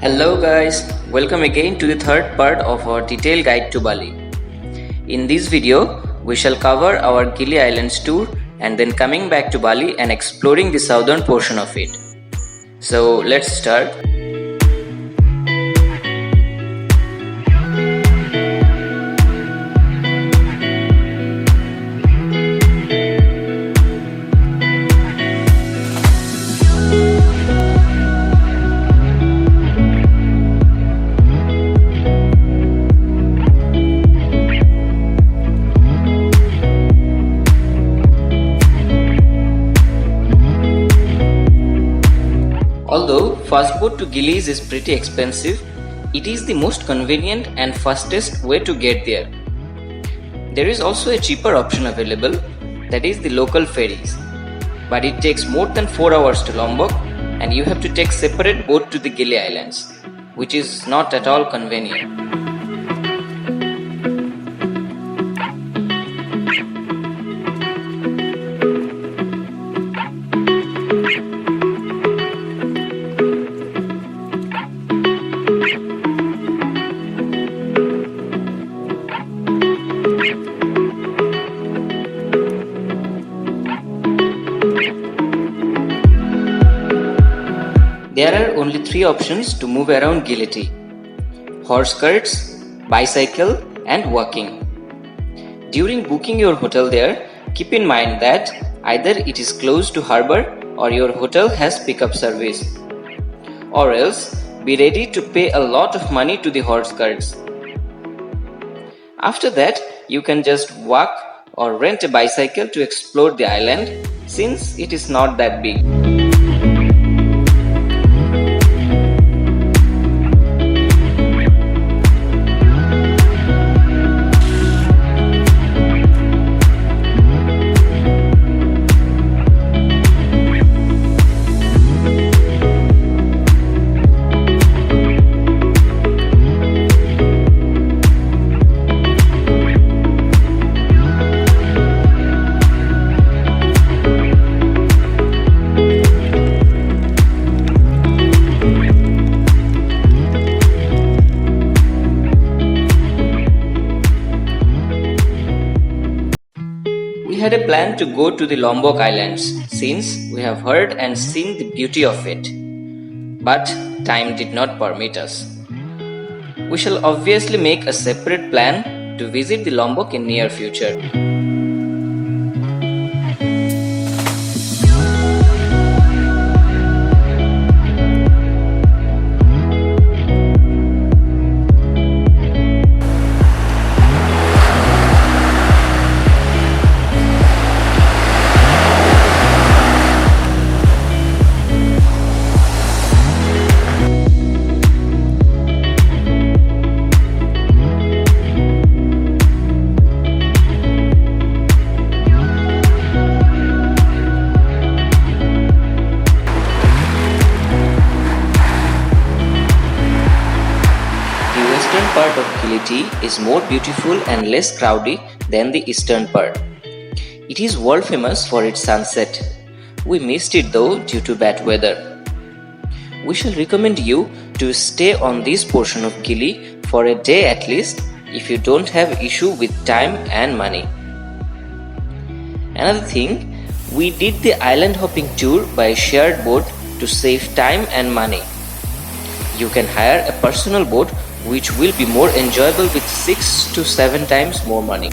Hello guys, welcome again to the third part of our detailed guide to Bali. In this video, we shall cover our Gili Islands tour and then coming back to Bali and exploring the southern portion of it. So let's start. Although fast boat to Gilis is pretty expensive, it is the most convenient and fastest way to get there. There is also a cheaper option available, that is the local ferries. But it takes more than 4 hours to Lombok and you have to take separate boat to the Gili Islands, which is not at all convenient. There are only 3 options to move around Giliti: horse carts, bicycle and walking. During booking your hotel there, keep in mind that either it is close to harbour or your hotel has pickup service. Or else, be ready to pay a lot of money to the horse carts. After that, you can just walk or rent a bicycle to explore the island since it is not that big. We had a plan to go to the Lombok Islands since we have heard and seen the beauty of it. But time did not permit us. We shall obviously make a separate plan to visit the Lombok in near future. The western part of Giliti is more beautiful and less crowded than the eastern part. It is world famous for its sunset. We missed it though due to bad weather. We shall recommend you to stay on this portion of Gili for a day at least if you don't have issue with time and money. Another thing, we did the island hopping tour by a shared boat to save time and money. You can hire a personal boat which will be more enjoyable with 6 to 7 times more money.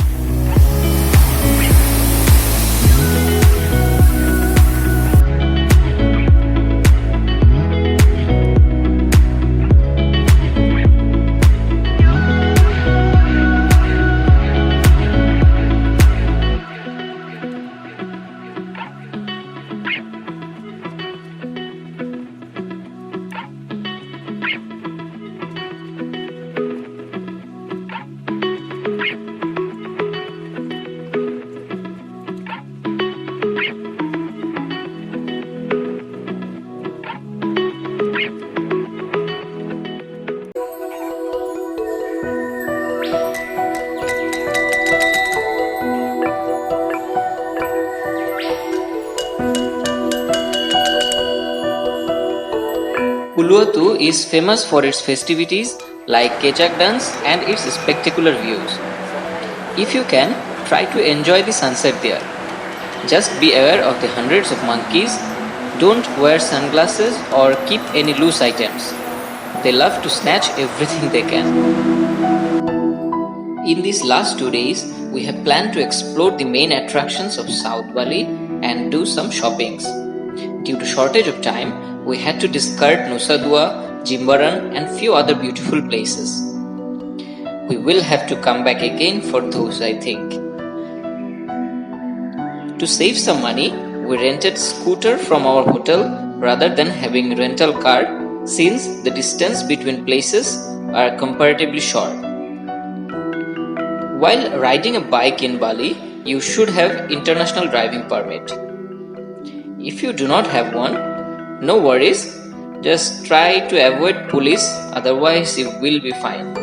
Uluwatu is famous for its festivities like Kechak dance and its spectacular views. If you can, try to enjoy the sunset there. Just be aware of the hundreds of monkeys. Don't wear sunglasses or keep any loose items. They love to snatch everything they can. In these last 2 days, we have planned to explore the main attractions of South Bali and do some shoppings. Due to shortage of time, we had to discard Nusa Dua, Jimbaran and few other beautiful places. We will have to come back again for those, I think. To save some money, we rented scooter from our hotel rather than having rental car since the distance between places are comparatively short. While riding a bike in Bali, you should have international driving permit. If you do not have one, no worries, just try to avoid police, otherwise you will be fine.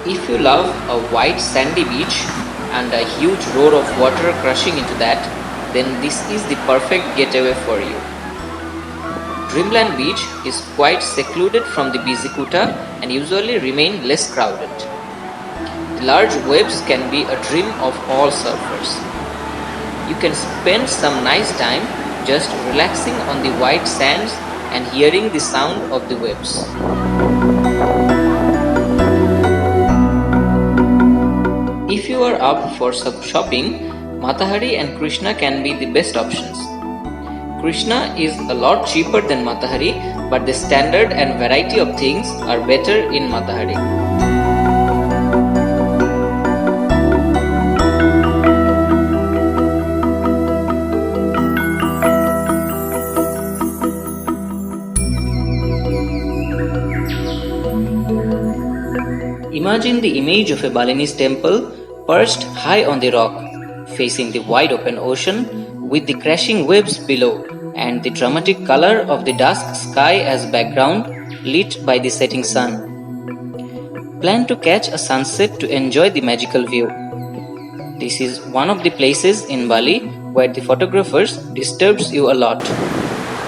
If you love a white sandy beach and a huge roar of water crashing into that, then this is the perfect getaway for you. Dreamland Beach is quite secluded from the busy Kuta and usually remain less crowded. The large waves can be a dream of all surfers. You can spend some nice time just relaxing on the white sands and hearing the sound of the waves. If you are up for some shopping, Matahari and Krishna can be the best options. Krishna is a lot cheaper than Matahari, but the standard and variety of things are better in Matahari. Imagine the image of a Balinese temple perched high on the rock, facing the wide open ocean with the crashing waves below and the dramatic color of the dusk sky as background lit by the setting sun. Plan to catch a sunset to enjoy the magical view. This is one of the places in Bali where the photographers disturbs you a lot,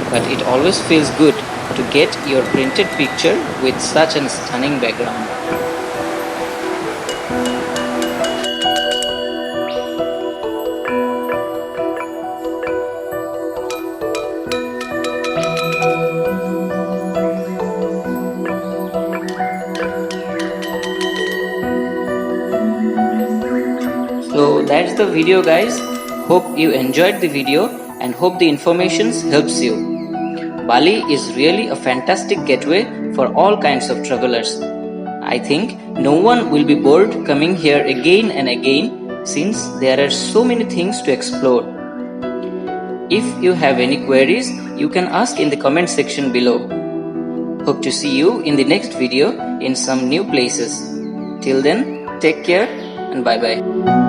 but it always feels good to get your printed picture with such a stunning background. So that's the video, guys. Hope you enjoyed the video and hope the information helps you. Bali is really a fantastic gateway for all kinds of travelers. I think no one will be bored coming here again and again since there are so many things to explore. If you have any queries, you can ask in the comment section below. Hope to see you in the next video in some new places. Till then, take care and bye bye.